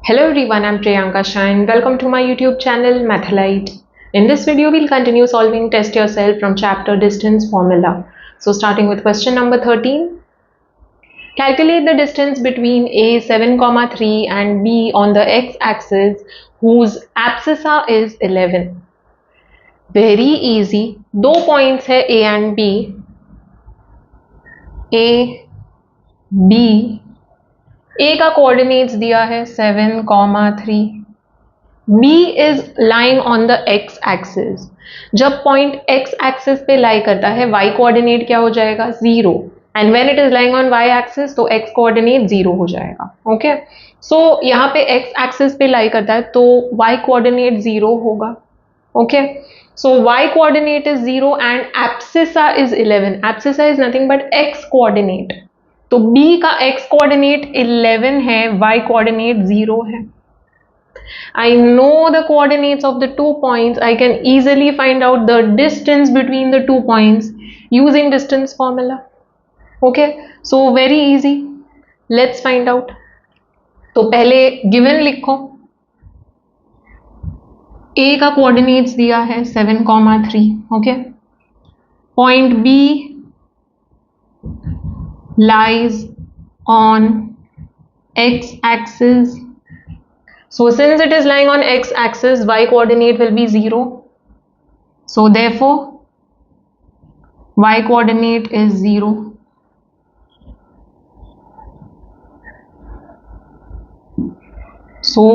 Hello everyone, I'm Priyanka Shah and welcome to my YouTube channel Mathalite. In this video, we'll continue solving Test Yourself from chapter Distance Formula. So starting with question number 13. Calculate the distance between A 7,3 and B on the x-axis whose abscissa is 11. Very easy. दो points है A and B. A, B. A का coordinates दिया है 7,3. B is lying on the x axis. जब point x axis पे लाई करता है y coordinate क्या हो जाएगा 0 and when it is lying on y axis तो x कोऑर्डिनेट 0 हो जाएगा. ओके, सो यहाँ पे x axis पे लाई करता है तो y कोऑर्डिनेट 0 होगा. Okay, so y coordinate is 0 and abscissa is 11. Abscissa is nothing but x coordinate. तो B का x coordinate 11 है, y coordinate 0 है. I know the coordinates of the 2 points. I can easily find out the distance between the 2 points using distance formula. Okay, so very easy. Let's find out. तो पहले given लिखो. A का coordinates दिया है 7,3. Okay, point B lies on x axis. So since it is lying on x axis, y coordinate will be 0. So therefore y coordinate is 0. So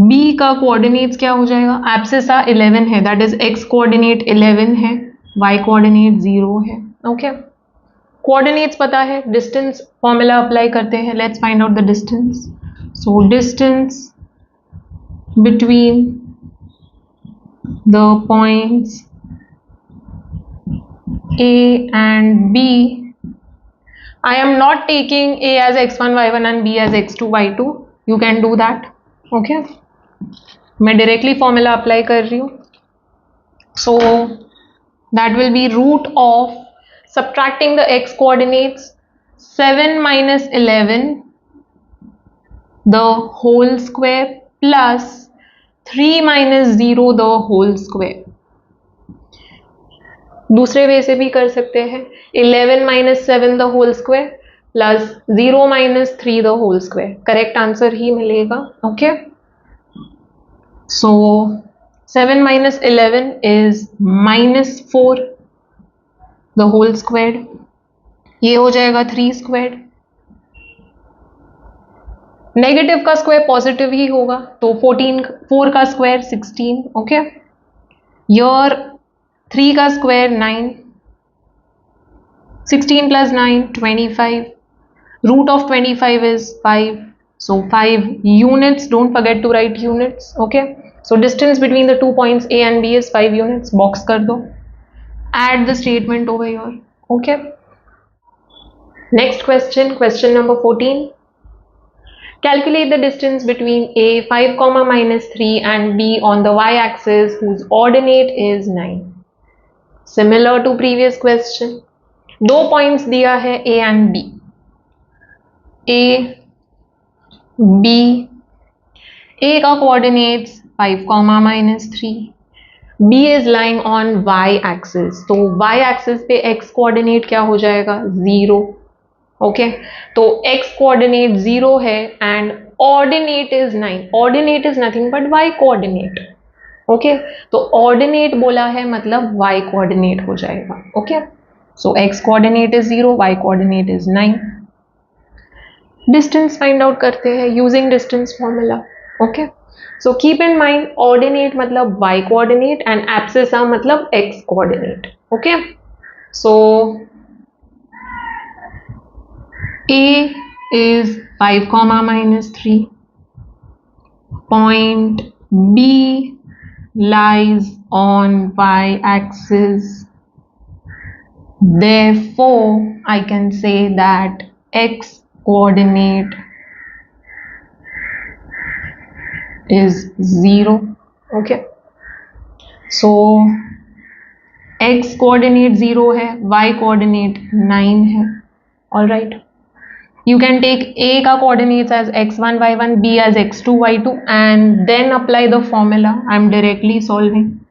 B का coordinates क्या हो जाएगा, एब्सिसा 11 है, that is x coordinate 11 है, y coordinate 0 है. Okay, coordinates पता है, distance formula apply करते हैं. Let's find out the distance. So distance between the points A and B. I am not taking A as x1, y1 and B as x2, y2. You can do that. Okay, मैं directly formula apply कर रही हूँ. So that will be root of subtracting the x coordinates 7 minus 11 the whole square plus 3 minus 0 the whole square. दूसरे वे से भी कर सकते हैं. 11 minus 7 the whole square plus 0 minus 3 the whole square. Correct answer ही मिलेगा. Okay, so 7 minus 11 is minus 4 the whole squared. ये हो जाएगा 3 squared. नेगेटिव का स्क्वायर पॉजिटिव ही होगा तो 4 का स्क्वायर 16. ओके, योर 3 का square 9, 16 plus 9 25. Root of 25 is 5. So 5 units. Don't forget to write units. Okay. So distance between the 2 points A and B is 5 units. Box कर दो. Add the statement over here. Okay. Next question. Question number 14. Calculate the distance between A 5, minus 3 and B on the y-axis whose ordinate is 9. Similar to previous question. दो points दिया है A and B. A, B. A का coordinates 5, minus 3. B is lying on y axis. तो y axis पे x coordinate क्या हो जाएगा 0. Okay, तो x कोऑर्डिनेट 0 है and ordinate is 9. Ordinate is nothing but y coordinate. Okay, तो ordinate बोला है मतलब y कोऑर्डिनेट हो जाएगा. Okay, so x coordinate is 0, y coordinate is 9. Distance find out करते हैं using distance formula. Okay, so keep in mind ordinate मतलब y coordinate and abscissa मतलब x coordinate. Okay, so A is 5, minus 3. Point B lies on y axis. Therefore, I can say that x coordinate is 0. Okay. So, x coordinate 0 है, y coordinate 9 है. All right. You can take A ka coordinates as x1, y1, B as x2, y2 and then apply the formula. I am directly solving.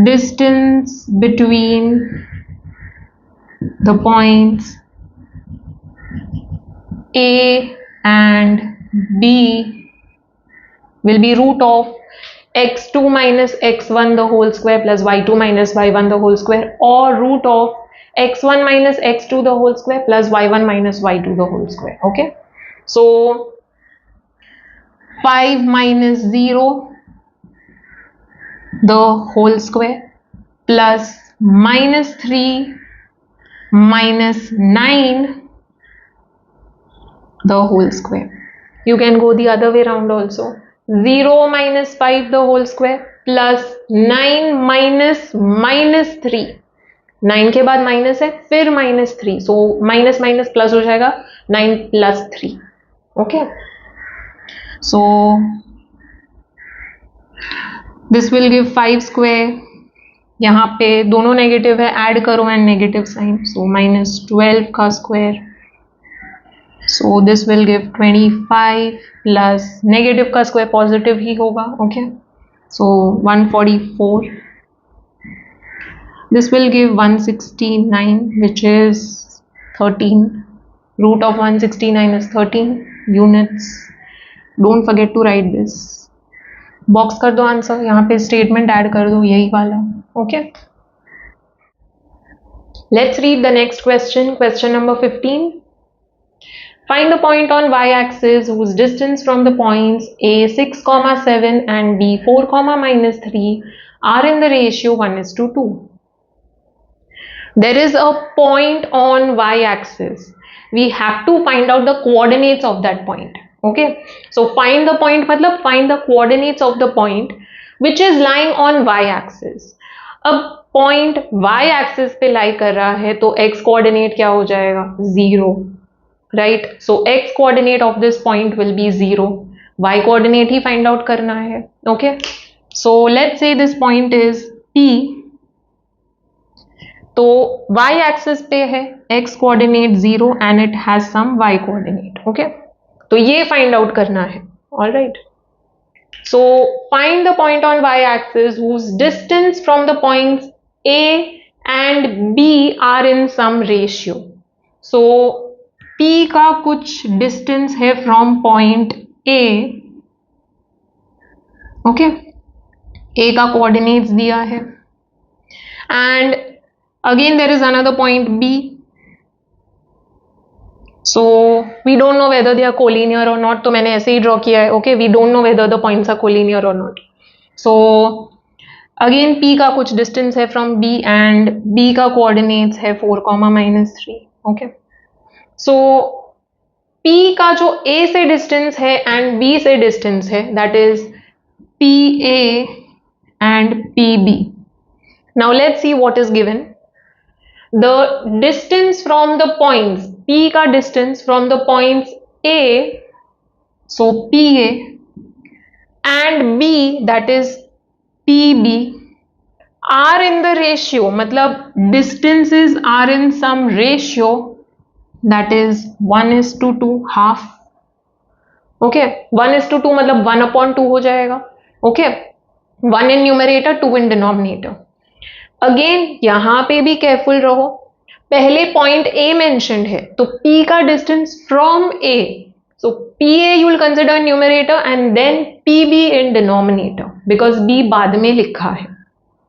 Distance between the points A and B will be root of x2 minus x1 the whole square plus y2 minus y1 the whole square, or root of x1 minus x2 the whole square plus y1 minus y2 the whole square. Okay, so 5 minus 0 the whole square plus minus 3 minus 9 the whole square. You can go the other way around also. 0 minus 5 the whole square plus 9 minus 3. 9 के बाद minus है, फिर minus 3, so minus minus plus हो जाएगा, 9 plus 3. Okay, so this will give 5 square. यहाँ पे दोनों negative है, ऐड करो and negative sign, so minus 12 का square. So this will give 25 plus negative का स्क्वायर पॉजिटिव ही होगा. Okay, so 144. This will give 169, which is 13. Root of 169 is 13 units. Don't forget to write this. Box कर दो answer, यहाँ पे statement add कर दो यही वाला. Okay. Let's read the next question. Question number 15. Find the point on y-axis whose distance from the points A 6, 7 and B 4, -3 are in the ratio 1:2. There is a point on y-axis. We have to find out the coordinates of that point. Okay, so find the point मतलब find the coordinates of the point which is lying on y-axis. अब point y-axis पे lie कर रहा है तो x coordinate क्या हो जाएगा? 0, right? So x coordinate of this point will be 0. Y coordinate he find out करना है. Okay, so let's say this point is P. तो y एक्सिस पे है, x coordinate 0 and it has some y coordinate. Okay, तो ये find out करना है. Alright, so find the point on y axis whose distance from the points A and B are in some ratio. So P का कुछ distance है फ्रॉम point A. Okay, A का coordinates दिया है and again there is another point B. So we don't know whether they are collinear or not, तो मैंने ऐसे ही ड्रॉ किया है. Okay, we don't know whether the points are collinear or not. So again P का कुछ distance है from B and B का coordinates है 4, -3. ओके, सो P का जो A से डिस्टेंस है एंड B से डिस्टेंस है that is PA and PB. Now let's see what is given. The distance from the points, P का distance from the points A, so PA, and B that is PB are in the ratio, मतलब distances are in some ratio that is 1:2, half. Okay, 1:2 मतलब 1/2 हो जाएगा. Okay, 1 in numerator, 2 in denominator. Again यहां पे भी careful रहो, पहले point A mentioned है तो P का distance from A, so PA you will consider in numerator and then PB in denominator because B बाद में लिखा है.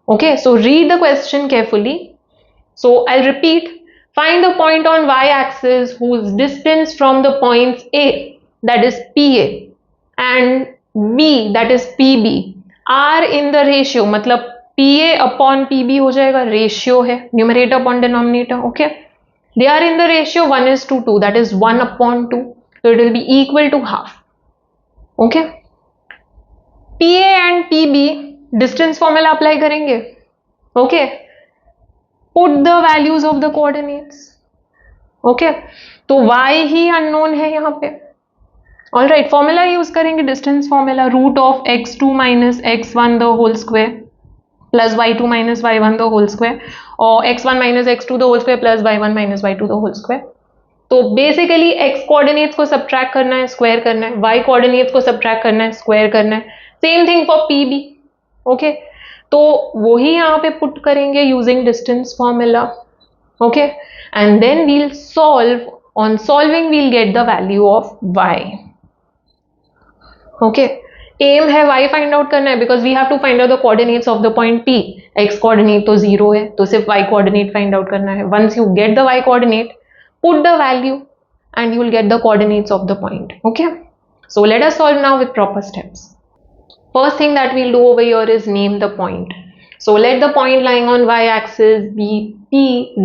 Okay, so read the question carefully. So I repeat, find the point on y axis whose distance from the points A that is PA and B that is PB are in the ratio, मतलब PA upon PB हो जाएगा, ratio है, numerator upon denominator. Okay, they are in the ratio 1:2 that is 1/2, so it will be equal to half. Okay, PA and PB distance formula apply करेंगे. Okay, put the values of the coordinates. Okay, तो y ही unknown है यहाँ पे. Alright, formula use करेंगे distance formula, root of x2 minus x1 the whole square plus y2 minus y1 the whole square, or x1 minus x2 the whole square plus y1 minus y2 the whole square. तो basically x coordinates को subtract करना है, square करना है, y coordinates को subtract करना है, square करना है, सेम थिंग फॉर p भी। ओके, तो वही यहाँ पे पुट करेंगे using distance formula. Okay, and then we'll solve, on solving we'll get the value of y। Okay, aim है y फाइंड आउट करना है, because we have to find out the coordinates of the point p। x coordinate तो 0 है, तो सिर्फ y coordinate find out करना है। Once you get the y coordinate, put the value and you will get the coordinates of the point. Okay, so let us solve now with proper steps. First thing that we'll do over here is name the point. So let the point lying on y axis be p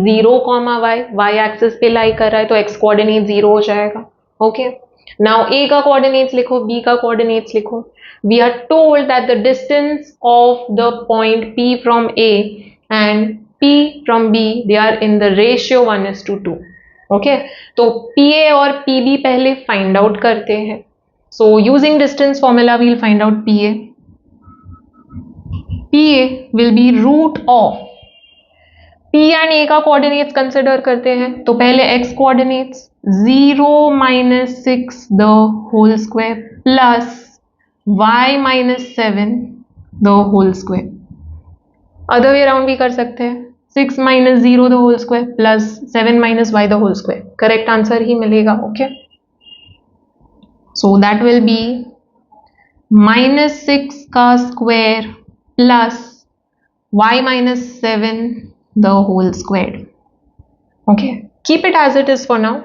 0 comma y. Y axis पे lie कर रहा है तो x coordinate 0 हो जाएगा। Okay, now a का coordinates लिखो, b का coordinates लिखो। We are told that the distance of the point p from a and p from b, they are in the ratio 1:2। Okay, तो PA और PB पहले find out करते हैं। So using distance formula we'll find out PA। PA will be root of, P and A का coordinates consider करते हैं, तो पहले x coordinates 0 - 6 the whole square plus y - 7 the whole square. Other way around भी कर सकते हैं, 6 - 0 the whole square plus 7 - y the whole square, correct answer ही मिलेगा। Okay, so that will be -6 का square plus y - 7 the whole square. Okay, keep it as it is for now,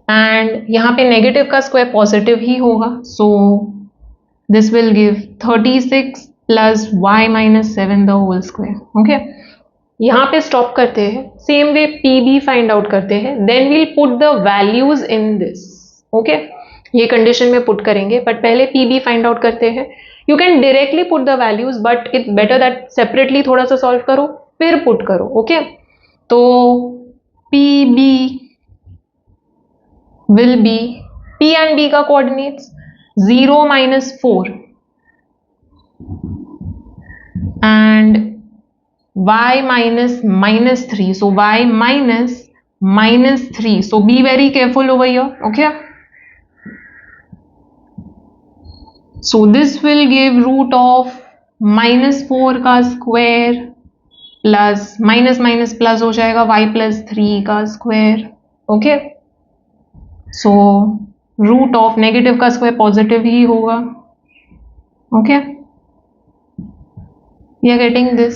and यहाँ पे negative का square positive ही होगा, so this will give 36 plus y - 7 the whole square. Okay, यहाँ पे stop करते हैं, सेम वे p भी फाइंड आउट करते हैं, then we'll put the values in this. Okay, ये कंडीशन में पुट करेंगे, बट पहले p भी फाइंड आउट करते हैं। You can directly put the values, but it's better that separately थोड़ा सा सॉल्व करो फिर पुट करो। ओके, तो pb will be, p and b का coordinates 0 - 4 and y minus -3, so y -3, so be very careful over here. Okay, so this will give root of -4 का square plus minus plus हो जाएगा y + 3 का square. Okay, so root of negative का square positive ही होगा। Okay, we are getting this.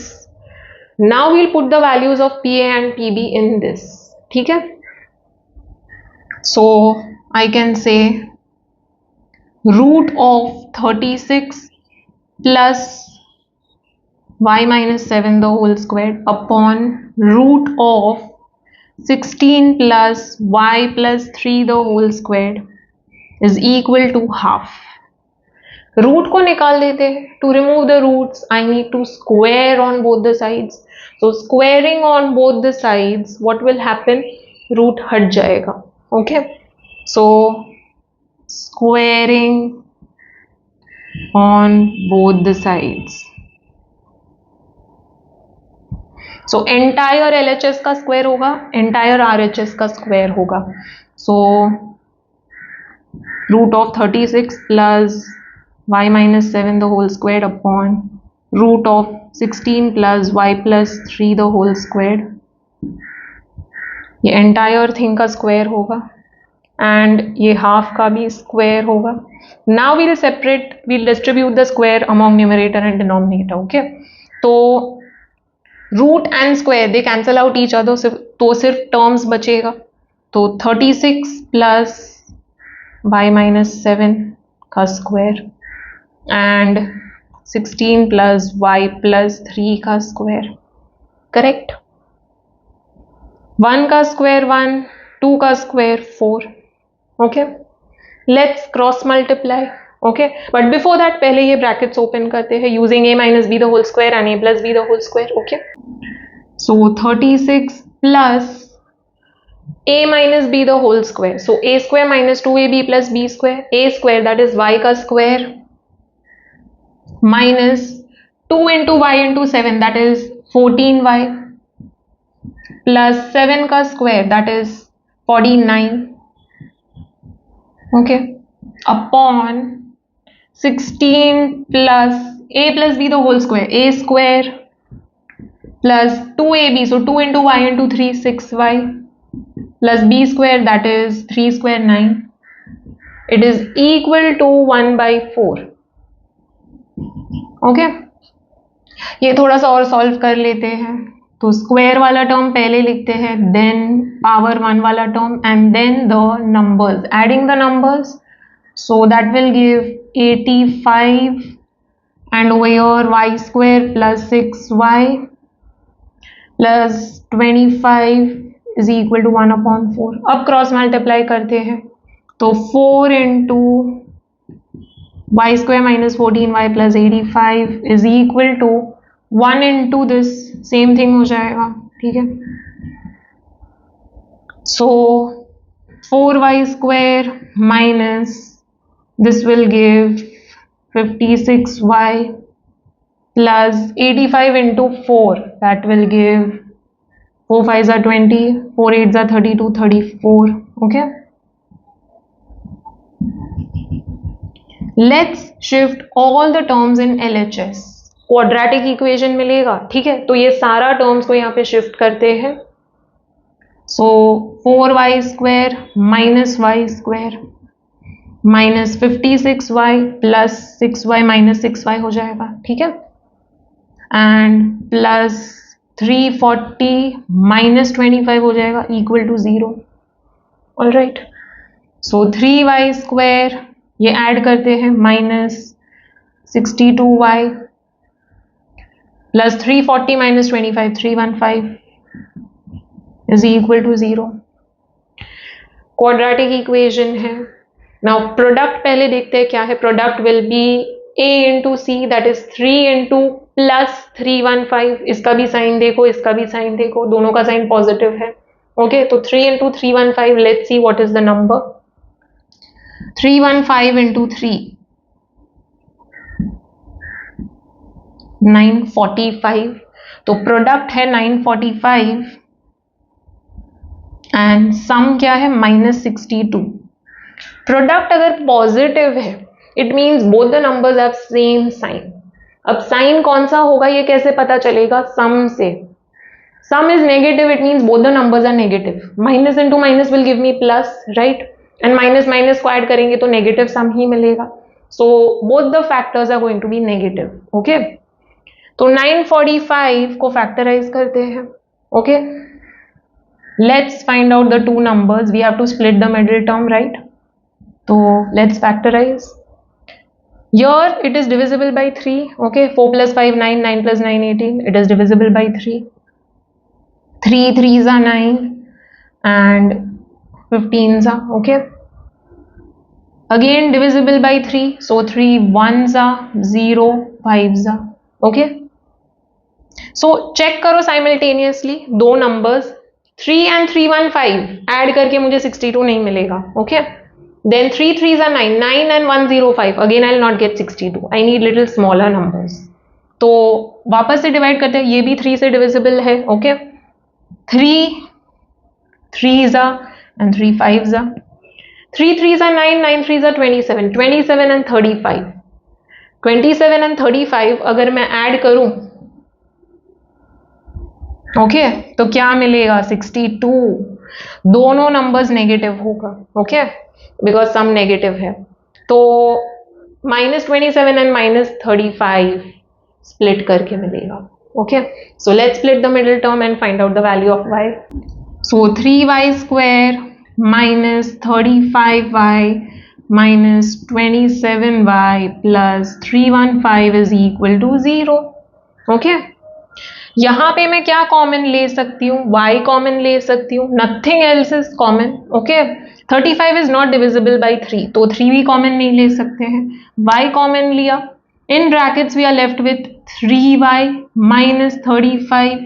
Now we'll put the values of PA and PB in this. ठीक है, so I can say root of 36 plus y - 7 the whole squared upon root of 16 plus y + 3 the whole squared is equal to half. Root को निकाल देते हैं। To remove the roots I need to square on both the sides, so squaring on both the sides what will happen, root हट जाएगा। Okay, so squaring on both the sides, so entire LHS का square होगा, entire RHS का square होगा। So root of 36 plus y - 7 the whole squared upon root of 16 plus y + 3 the whole squared, ये entire thing का square होगा and ये half का भी स्क्वायर होगा। Now we'll separate, we'll distribute the square among numerator and denominator. Okay, तो root and square they cancel out each other, तो सिर्फ टर्म्स बचेगा। तो 36 प्लस y - 7 का स्क्वायर एंड 16 plus y + 3 का स्क्वायर, करेक्ट। 1 का स्क्वायर 1, 2 का square 4। Okay, let's cross multiply. Okay, but before that पहले ये ब्रैकेट्स ओपन करते हैं using a - b the whole square and a + b the whole square। Okay, so 36 plus a - b the whole square, so a square - 2ab + b square, a square that is y का square minus 2 into y into 7 that is 14y plus 7 का square that is 49, okay, upon 16 plus a plus b the whole square, a square plus 2ab, so 2 into y into 3, 6y, plus b square, that is 3 square 9. It is equal to 1/4. Okay, ये थोड़ा सा और solve कर लेते हैं. तो square वाला term पहले लिखते हैं, देन पावर 1 वाला term, and then the numbers, adding the numbers. So that will give 85, and over here y square plus 6y plus 25 is equal to 1/4. अब क्रॉस मल्टीप्लाई करते हैं, तो 4 into y square minus 14y plus 85 is equal to 1 into this, same thing हो जाएगा. ठीक है, सो 4y square minus this will give 56y plus 85 into 4, that will give 4 5s are 20, 4 8s are 32, 34. Okay, let's shift all the terms in LHS. Quadratic equation मिलेगा. ठीक है, तो ये सारा टर्म्स को यहाँ पे शिफ्ट करते हैं. सो 4y square minus y square minus 56y plus 6y minus 6y हो जाएगा. ठीक है, एंड प्लस 340 minus 25 हो जाएगा, equal to 0. All right, so 3y square, ये ऐड करते हैं, minus 62y plus 340 minus 25, 315 is equal to 0. Quadratic equation है. नाउ प्रोडक्ट पहले देखते हैं क्या है. Product will be a into c, that is 3 into plus 315. इसका भी साइन देखो, इसका भी साइन देखो, दोनों का साइन पॉजिटिव है. ओके, तो 3 into 315, let's see what is the number. 315 into 3, 945. तो प्रोडक्ट है 945 एंड सम क्या है, -62. प्रोडक्ट अगर पॉजिटिव है, it means both the numbers have same sign. अब साइन कौन सा होगा ये कैसे पता चलेगा? सम से. Sum is negative, it means both the numbers are negative. Minus into minus will give me plus, right, and minus minus को ऐड करेंगे तो नेगेटिव सम ही मिलेगा. So both the factors are going to be negative. Okay, तो 945 को factorise करते हैं. Okay, let's find out the two numbers. We have to split the middle term, right? तो let's factorize. Here it is divisible by 3. Okay, 4 plus 5 9, 9 plus 9 18. It is divisible by 3. 3 3s are 9 and 15s are, okay. Again divisible by 3. So 3 1s are 0, 5s are, okay. So check करो simultaneously दो numbers 3 and 315 add करके मुझे 62 नहीं मिलेगा. Okay. Then 3 3s are 9, 9 and 105. Again, I'll not get 62. I need little smaller numbers. तो वापस से divide करते हैं. ये भी 3 से डिविजिबल है. Okay, 3 3s are and 3 5s are. 3 3s are 9, 9 3s are 27. 27 and 35. 27 and 35 अगर मैं ऐड करूं, ओके, तो क्या मिलेगा? 62. दोनों नंबर्स नेगेटिव होगा. ओके, बिकॉज सम नेगेटिव है. तो -27 एंड -35 स्प्लिट करके मिलेगा. Okay, so let's split the middle term and find out the value of y. So 3y square minus 35y minus 27y plus 315 is equal to 0. Okay, यहाँ पे मैं क्या common ले सकती हूँ? y कॉमन ले सकती हूँ. Nothing else is common. Okay, 35 is not divisible by 3, तो 3 भी कॉमन नहीं ले सकते हैं. y कॉमन लिया. In brackets we are left with 3y minus 35.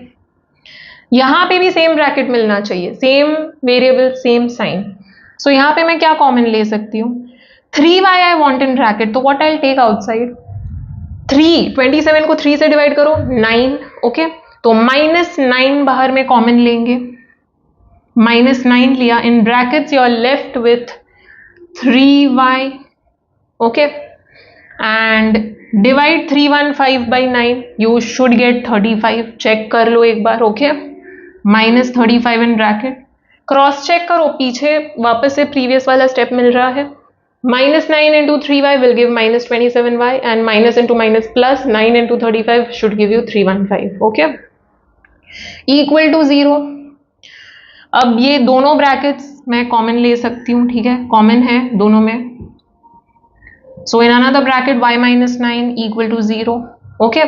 यहाँ पे भी सेम ब्रैकेट मिलना चाहिए, same variable same sign. So यहाँ पे मैं क्या कॉमन ले सकती हूँ? 3y I want in bracket, तो व्हाट आई टेक आउटसाइड? 3, 27 को 3 से डिवाइड करो, 9. ओके, तो -9 बाहर में कॉमन लेंगे. -9 लिया, in brackets you are left with 3y, okay, and divide 315 by 9, you should get 35. Check कर लो एक बार, okay, -35 in bracket, cross check करो, पीछे वापस से प्रीवियस वाला स्टेप मिल रहा है. -9 into 3y will give -27y, and minus into minus plus 9 into 35 should give you 315, okay, equal to 0. अब ये दोनों ब्रैकेट्स मैं कॉमन ले सकती हूँ, ठीक है, कॉमन है दोनों में. So in another bracket y minus 9 equal to 0, okay.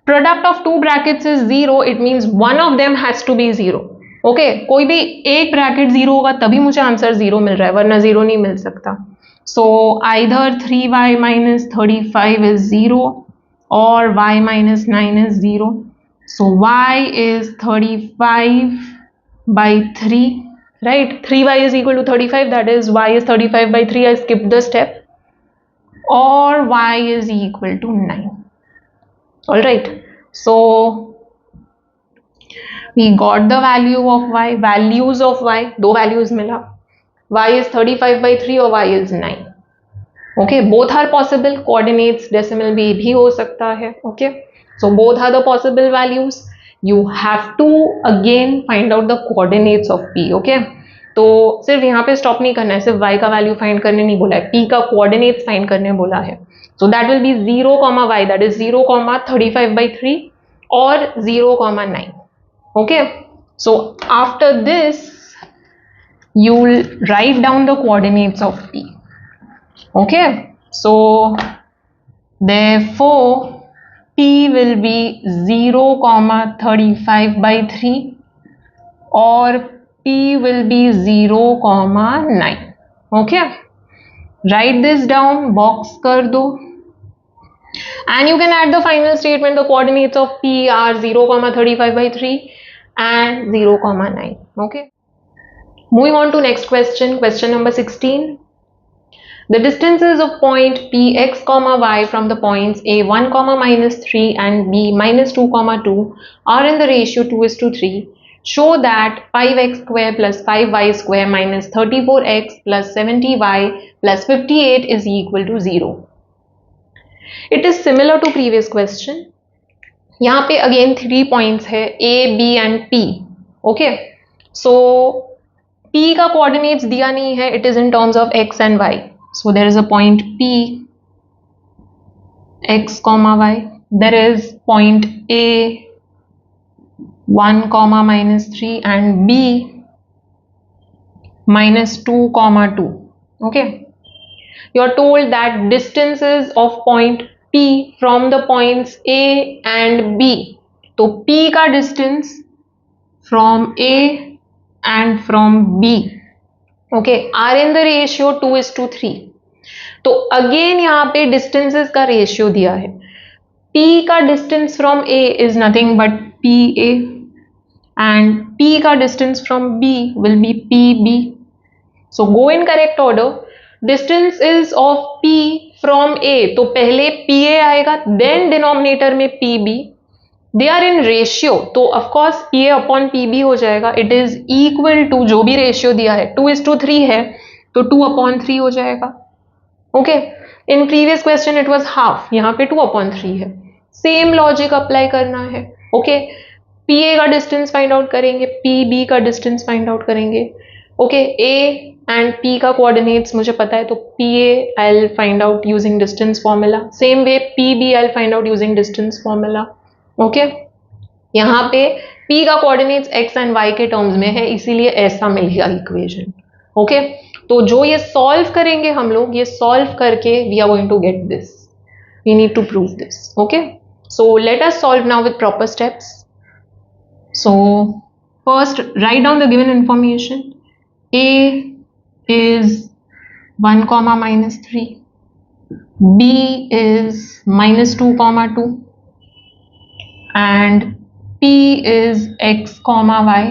Product of two brackets is 0, it means one of them has to be 0, okay. कोई भी एक ब्रैकेट 0 होगा तभी मुझे आंसर 0 मिल रहा है, वरना 0 नहीं मिल सकता. So either 3y minus 35 is 0 or y minus 9 is 0. So y is 35 by 3, right? 3y is equal to 35, that is y is 35 by 3, I skipped the step, or y is equal to 9. All right, so we got the value of y, values of y, दो values मिला, y is 35 by 3 और y is 9. Okay, both are possible, coordinates decimal भी हो सकता है. Okay, so both are the possible values. You have to again find out the coordinates of p. Okay, तो सिर्फ यहाँ पे स्टॉप नहीं करना है, सिर्फ y का वैल्यू फाइंड करने नहीं बोला है, p का कोऑर्डिनेट्स फाइंड करने बोला है. So that will be 0, y, that is 0, 35 by 3 or 0, 9. Okay, so after this you'll write down the coordinates of p. Okay, so therefore p will be 0, 35 by 3 or p will be 0, 9. Okay, write this down, box कर दो, and you can add the final statement. The coordinates of p are 0, 35 by 3 and 0, 9. Okay, moving on to next question, question number 16. The distances of point px, y from the points a1, -3 and b, -2, 2 are in the ratio 2:3. Show that 5x square plus 5y square minus 34x plus 70y plus 58 is equal to 0. It is similar to previous question. यहाँ पे again 3 points है, a, b and p. Okay, so p का coordinates दिया नहीं है, it is in terms of x and y. So there is a point p, x, y. There is point a, 1, -3 and b, -2, 2. Okay, you are told that distances of point p from the points a and b. तो p का distance from a and from b, okay, are in the ratio 2:3. तो again यहाँ पे distances का ratio दिया है. p का distance from a is nothing but pa and p का distance from b will be pb. So go in correct order. Distance is of p फ्रॉम a, तो पहले pa आएगा, देन डिनोमिनेटर में pb. They are in ratio, तो of course pa upon pb हो जाएगा. It is equal to जो भी रेशियो दिया है, 2:3 है तो 2/3 हो जाएगा. Okay, in previous question it was half, यहाँ पे 2/3 है. सेम लॉजिक अप्लाई करना है. ओके, pa का डिस्टेंस फाइंड आउट करेंगे, pb का डिस्टेंस फाइंड आउट करेंगे. ओके, a एंड p का कोऑर्डिनेट्स मुझे पता है, तो pa I will find out using distance formula. Same way pb I will find out using distance formula. Okay, यहाँ पे p का कोऑर्डिनेट्स x एंड y के टर्म्स में है, इसीलिए ऐसा मिलेगा इक्वेशन. ओके, तो जो ये सॉल्व करेंगे हम लोग, ये सॉल्व करके we are going to get this, we need to prove this. Okay, so let us solve now with proper steps. So first write down the given information. a is 1, -3, b is -2, 2 and p is x, y.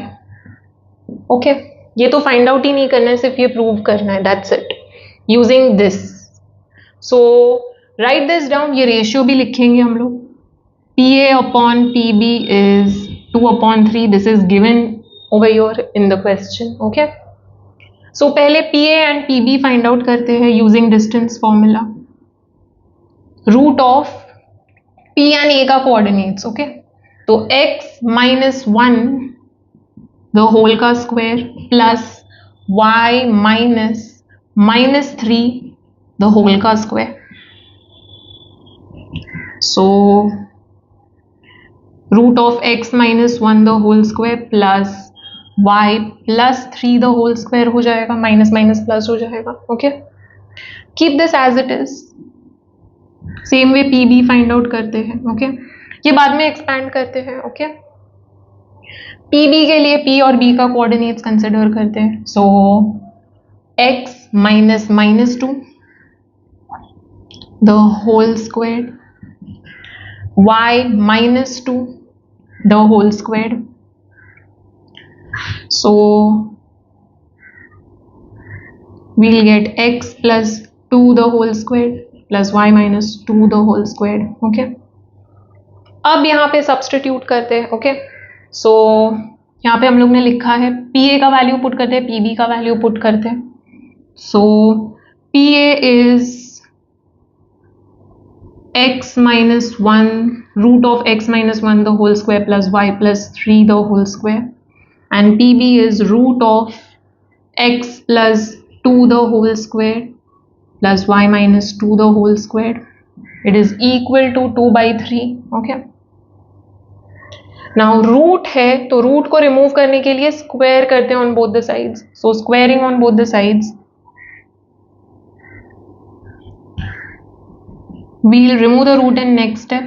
Okay, ये तो find out ही नहीं करना है, सिर्फ ये prove करना है, that's it, using this. So right this down. ये रेशियो भी लिखेंगे हम लोग. pa upon pb is 2/3. This is given over here in the question. Okay, so पहले PA and PB find out करते हैं using distance formula. Root of P and A का coordinates. Okay, तो x minus 1 the whole का square plus y minus 3 the whole का square. So root of x minus 1 the whole square plus y plus 3 the whole square हो जाएगा, minus minus plus हो जाएगा. Okay, keep this as it is. Same way P B find out करते हैं. Okay, ये बाद में expand करते हैं. ओके, पी बी के लिए पी और बी का कोऑर्डिनेट्स कंसिडर करते हैं. सो x minus minus 2 the whole squared, y minus 2 the whole squared. So we'll get x plus 2 the whole squared plus y minus 2 the whole squared. Okay, अब यहाँ पे substitute करते हैं. Okay, सो यहाँ पे हम लोग ने लिखा है पी ए का वैल्यू पुट करते हैं, पी बी का वैल्यू पुट करते हैं. So P A is x minus 1 root of x minus 1 the whole square plus y plus 3 the whole square, and PB is root of x plus 2 the whole square plus y minus 2 the whole square. It is equal to 2 by 3. Okay, now root है तो root को remove करने के लिए square करते हैं on both the sides. So squaring on both the sides, we'll remove the root in next step.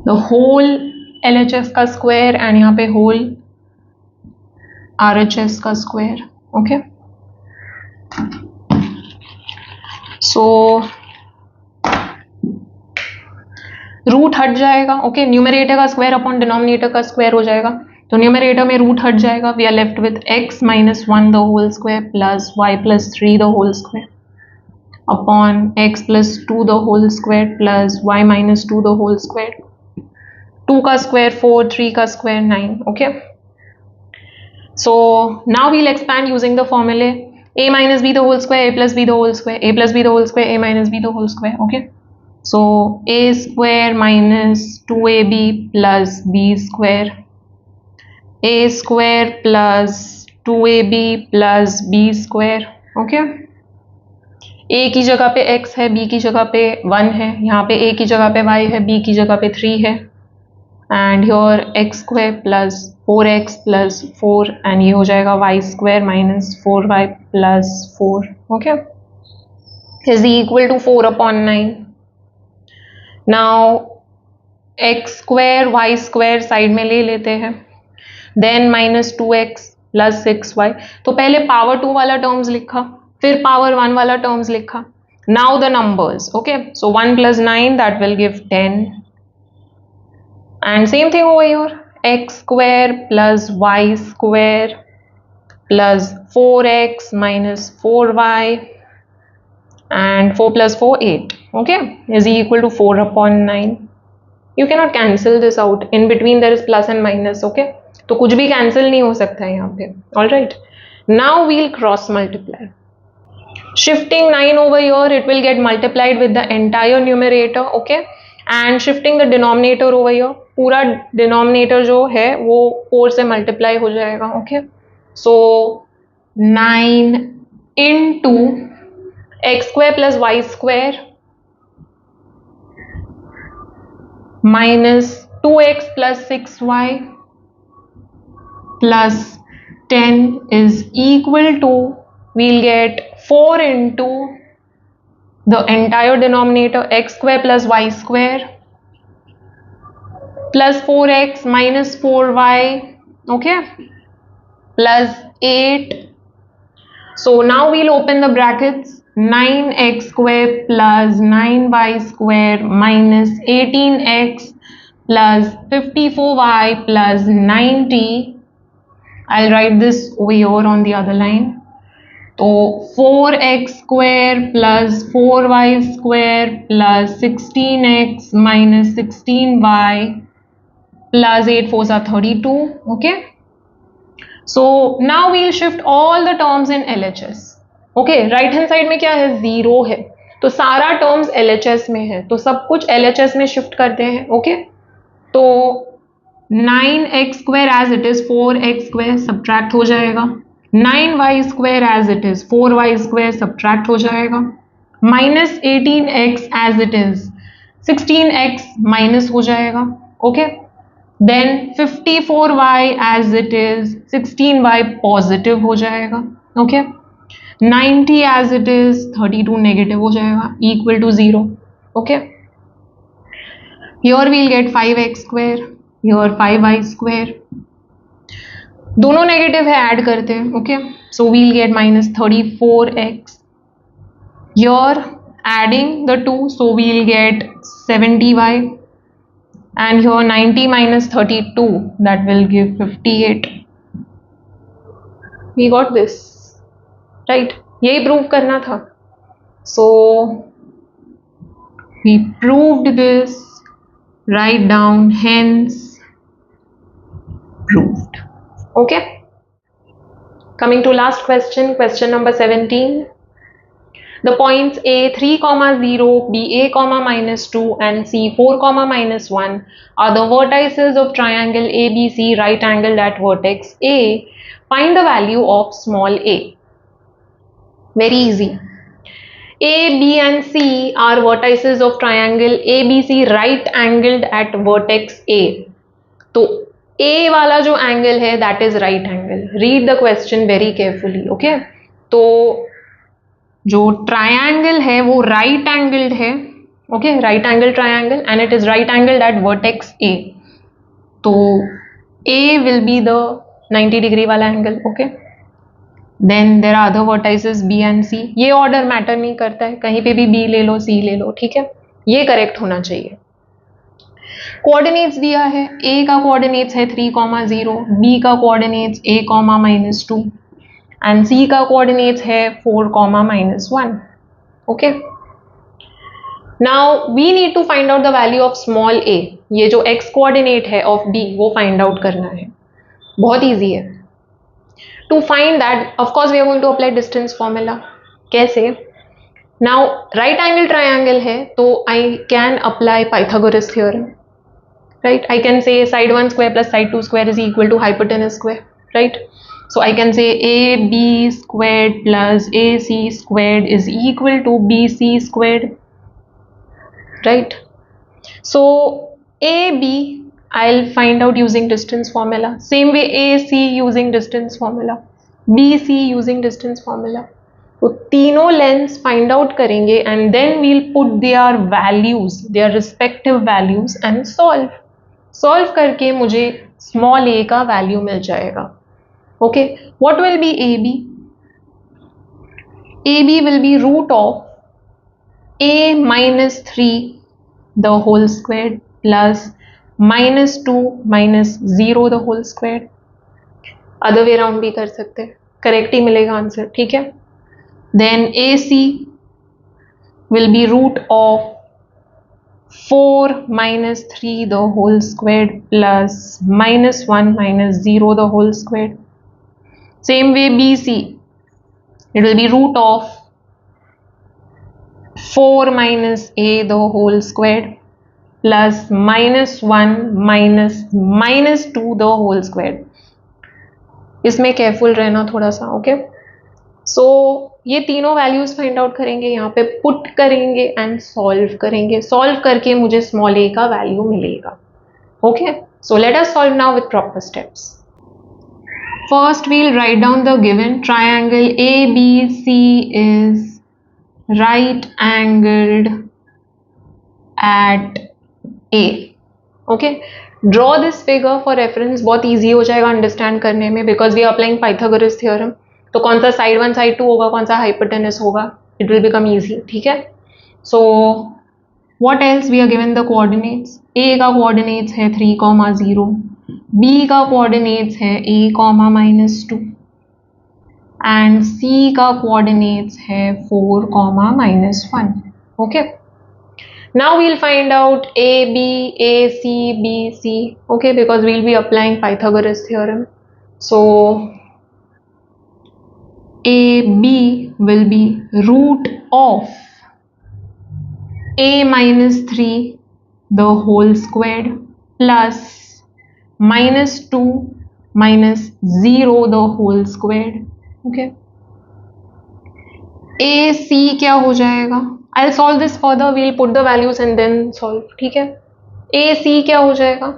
The whole LHS का square and यहाँ पे whole RHS का square. Okay, so रूट हट जाएगा. ओके, न्यूमरेटर का square upon denominator का square हो जाएगा, तो न्यूमरेटर में रूट हट जाएगा. We are left with x minus 1 the whole square plus y plus 3 the whole square upon x plus 2 the whole square plus y minus 2 the whole square. 2 का square 4, 3 का square 9. Okay, so now we'll expand using the फॉर्मूले a minus b the whole square, a plus b the whole square, a plus b the whole square, a minus b the whole square. Okay, so a square minus 2ab plus b square, a square plus 2ab plus b square. Okay, a की जगह पे x है, b की जगह पे 1 है, यहाँ पे a की जगह पे y है, b की जगह पे 3 है, and your x square plus 4x plus 4 and ये हो जाएगा y square minus 4y plus 4. Okay, is equal to 4 upon 9. Now x square y square side में ले लेते हैं, then minus 2x plus 6y. तो पहले पावर 2 वाला टर्म्स लिखा, फिर पावर 1 वाला टर्म्स लिखा. Now the numbers. Okay, so 1 plus 9 that will give 10. And same thing over here, x square plus y square plus 4x minus 4y and 4 plus 4 8. Okay, is equal to 4 upon 9. You cannot cancel this out. In between there is plus and minus. Okay, तो कुछ भी cancel नहीं हो सकता है यहाँ पे. All right, now we'll cross multiply. Shifting 9 over here, it will get multiplied with the entire numerator. Okay, and shifting the denominator over here, पूरा डिनोमिनेटर जो है वो 4 से मल्टीप्लाई हो जाएगा. Okay, so 9 into x square plus y square minus 2x plus 6y plus 10 is equal to, we'll get 4 into the entire denominator x square plus y square plus 4x minus 4y. Okay, plus 8. So now we'll open the brackets. 9x square plus 9y square minus 18x plus 54y plus 90. I'll write this over here on the other line. तो 4x² plus 4y² plus 16x minus 16y plus 8 4s are 32. Okay, so now we'll shift all the terms in LHS. Okay, right hand side में क्या है, 0 है, तो सारा terms LHS में है, तो सब कुछ LHS में शिफ्ट करते हैं. ओके, तो 9x² as it is 4x² subtract हो जाएगा, 9y² as it is 4y² subtract हो जाएगा, minus 18x as it is 16x minus हो जाएगा. Okay, then 54y as it is 16y positive हो जाएगा. Okay, 90 as it is 32 negative हो जाएगा, equal to 0. Okay, here we'll get 5x², here 5y², दोनों negative है, ऐड करते हैं. Okay, so we'll get minus 34x, here adding the two, so we'll get 70y, and here 90 minus 32, that will give 58. We got this, right? यही prove करना था. So we proved this. Write down, hence proved. Okay, coming to last question, question number 17. The points A 3, 0, B A, minus 2 and C 4, minus 1 are the vertices of triangle ABC right angled at vertex A. Find the value of small a. Very easy. A, B and C are vertices of triangle ABC right angled at vertex A. तो A वाला जो angle है that is right angle. Read the question very carefully. Okay, तो जो triangle है वो right angled है. Okay, right angle triangle and it is right angled at vertex A. तो A will be the 90 degree वाला angle. Okay, then there are other vertices B and C. ये order matter नहीं करता है, कहीं पे भी बी ले लो, सी ले लो, ठीक है, ये करेक्ट होना चाहिए. कोऑर्डिनेट्स दिया है, ए का कोऑर्डिनेट्स है 3, 0, बी का कोऑर्डिनेट्स a, -2 and C का coordinates है 4, -1. Okay, now we need to find out the value of small a. ये जो x coordinate है of B वो find out करना है. बहुत easy है. To find that, of course we are going to apply distance formula. कैसे? Now right angle triangle है तो I can apply Pythagoras theorem. Right? I can say side 1 square plus side 2 square is equal to hypotenuse square. Right? So I can say AB squared plus AC squared is equal to BC squared, right? So AB I'll find out using distance formula. Same way AC using distance formula, BC using distance formula. तो तीनों lens find out करेंगे and then we'll put their values, their respective values and solve करके मुझे small a का value मिल जाएगा. Okay, what will be AB? AB will be root of a minus 3 the whole squared plus minus 2 minus 0 the whole squared. Other way around भी कर सकते हैं, correct ही मिलेगा answer. ठीक है, then AC will be root of 4 minus 3 the whole squared plus minus 1 minus 0 the whole squared. Same way BC, it will be root of 4 minus a the whole squared plus minus 1 minus 2 the whole squared. इसमें careful रहना थोड़ा सा. Okay, सो ये तीनों values find out करेंगे, यहाँ पे put करेंगे एंड सॉल्व करेंगे. सॉल्व करके मुझे स्मॉल a का वैल्यू मिलेगा. Okay, so let us solve now with proper steps. First we'll write down the given triangle ABC is right angled at A. Okay, draw this figure for reference. बहुत easy हो जाएगा understand करने में because we are applying Pythagoras theorem. तो कौन सा side 1 side 2 होगा, कौन सा hypotenuse होगा, it will become easy. ठीक है, so what else we are given the coordinates. A का coordinates है 3, 0. B का कोऑर्डिनेट्स है a, -2. एंड सी का कोऑर्डिनेट्स है 4, -1. Okay, now we'll find out A, B, A, C, B, C, okay, because we'll be applying Pythagoras theorem. So, A, B will be root of A minus 3 the whole squared plus minus 2 minus 0 the whole squared, okay. A, C क्या हो जाएगा? I'll solve this further, we'll put the values and then solve, ठीक है. A, C क्या हो जाएगा?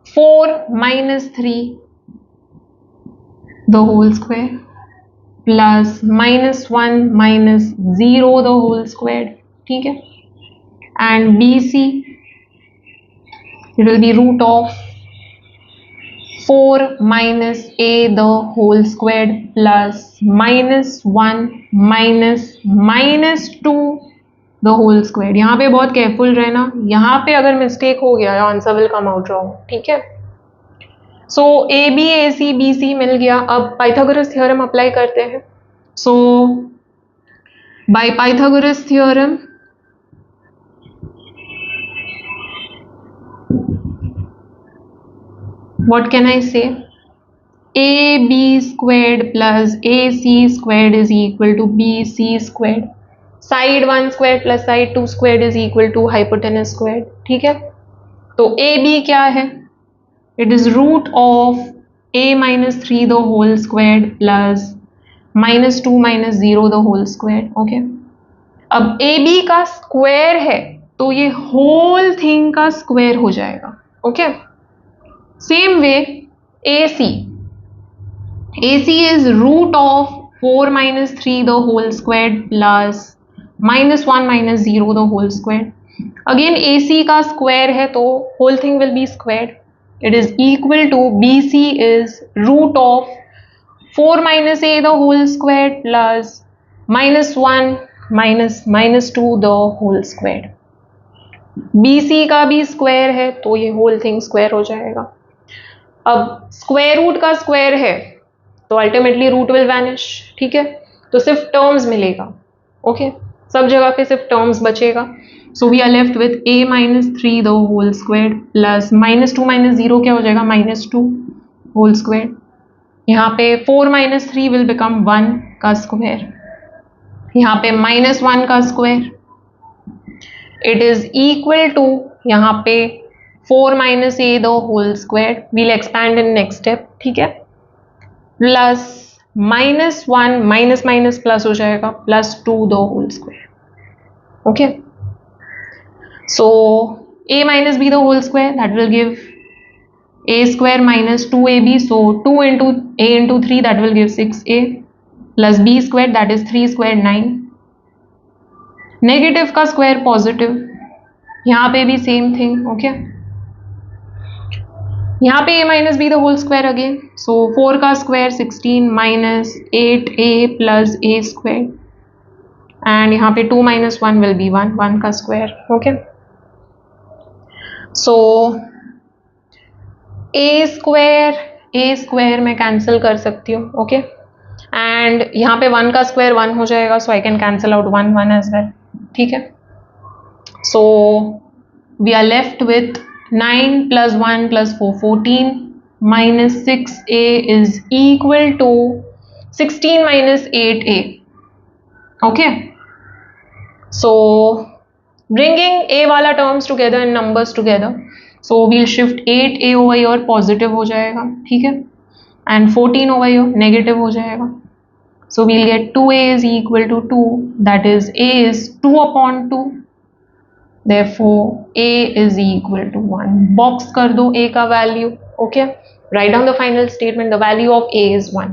4 minus 3 the whole square plus minus 1 minus 0 the whole squared, ठीक है. And BC, it will be root of 4 minus A the whole squared plus minus 1 minus 2 the whole squared. यहाँ पे बहुत केयरफुल रहना, यहाँ पे अगर मिस्टेक हो गया answer will come out wrong, ठीक है. सो A B A C B C मिल गया. अब पाइथागोरस थ्योरम अप्लाई करते हैं. So by Pythagoras theorem what can I say? AB squared plus AC squared is equal to BC squared. Side 1 squared plus side 2 squared is equal to hypotenuse squared. ठीक है, तो AB क्या है? It is root of A minus 3 the whole squared plus minus 2 minus 0 the whole squared. Okay. अब AB का square है तो ये होल थिंग का स्क्वायर हो जाएगा. Okay, same way AC is root of 4 minus 3 the whole squared plus minus 1 minus 0 the whole squared. Again AC का square है तो whole thing will be squared. It is equal to BC is root of 4 minus A the whole squared plus minus 1 minus 2 the whole squared. BC का भी square है तो ये whole thing square हो जाएगा. अब स्क्वायर रूट का square है तो अल्टीमेटली रूट विल वैनिश, ठीक है, तो सिर्फ टर्म्स मिलेगा. ओके, सब जगह पे सिर्फ टर्म्स बचेगा. So we are left with A minus 3 the whole squared plus minus 2 minus 0 क्या हो जाएगा? minus 2 whole squared. यहाँ पे 4 minus 3 will become 1 का स्क्वायर, यहाँ पे minus 1 का square. It is equal to यहाँ पे 4 minus A the whole squared, we'll expand in next step, ठीक है, plus minus 1 minus minus plus हो जाएगा plus 2 the whole square. Okay, so A minus B the whole square, that will give A square minus 2AB, so 2 into A into 3, that will give 6A plus B square, that is 3 square 9. Negative का square positive, यहाँ पे भी same thing. Okay, यहाँ पे A minus B the whole square again, so 4 का square 16 minus 8A plus A square, and यहाँ पे 2 minus 1 will be 1, 1 का square. Okay, so A square मैं कैंसिल कर सकती हूँ. ओके, एंड यहाँ पे 1 का स्क्वायर 1 हो जाएगा, so I can cancel out 1 1 as well. ठीक है, so we are left with 9 plus 1 plus 4 14 minus 6A is equal to 16 minus 8A. Okay, so bringing A वाला terms together and numbers together, so we'll shift 8A over here, positive हो जाएगा. ठीक है, and 14 over here negative हो जाएगा. So we'll get 2A is equal to 2, that is A is 2 upon 2. Therefore, A is equal to 1. Box कर दो A का value. Okay, write down the final statement. The value of A is 1.